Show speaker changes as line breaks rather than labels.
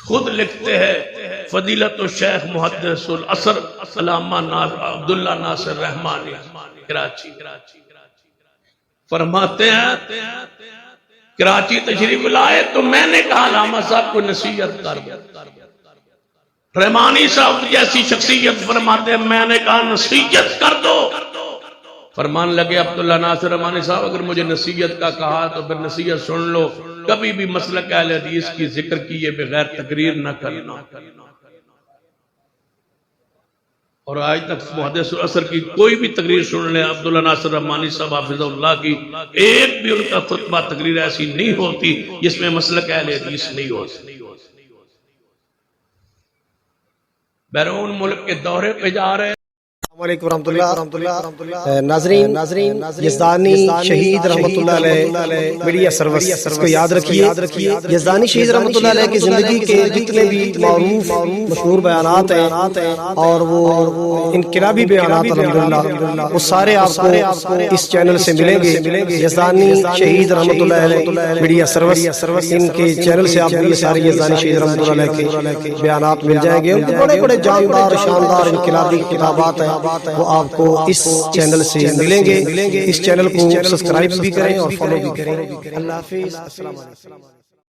خود لکھتے ہیں فضیلت الشیخ محدث العصر علامہ عبداللہ ناصر رحمانی کراچی، فرماتے ہیں کراچی تشریف لائے تو میں نے کہا علامہ صاحب کو نصیحت کر دو. رحمانی صاحب جیسی شخصیت فرماتے ہیں میں نے کہا نصیحت کر دو. فرمان لگے عبداللہ ناصر رحمانی صاحب اگر مجھے نصیحت کا کہا تو پھر نصیحت سن لو، کبھی بھی مسلک اہل حدیث کی ذکر کیے بغیر تقریر نہ کرنا. اور آج تک محدث العصر کی کوئی بھی تقریر سن لیں عبداللہ ناصر رحمانی صاحب حافظ اللہ کی، ایک بھی ان کا خطبہ تقریر ایسی نہیں ہوتی جس میں مسلک اہل حدیث نہیں ہوتی. بیرون ملک کے دورے پہ جا رہے ہیں.
السلام علیکم ورحمۃ اللہ. ناظرین یزدانی شہید رحمۃ اللہ علیہ میڈیا سروس اس کو یاد رکھیے. یزدانی شہید رحمۃ اللہ علیہ کی زندگی کے جتنے بھی معروف مشہور بیانات ہیں اور وہ انقلابی بیانات الحمدللہ وہ سارے آپ کو اس چینل سے ملیں گے. یزدانی شہید رحمۃ اللہ علیہ میڈیا سروس ان کے چینل سے آپ کو یہ سارے یزدانی شہید رحمۃ اللہ علیہ کے بیانات مل جائیں گے. ان کے بڑے بڑے جاندار شاندار انقلابی کتابات ہیں وہ آپ کو اس چینل سے ملیں گے. اس چینل کو سبسکرائب بھی کریں اور فالو بھی کریں. اللہ حافظ. السلام علیکم.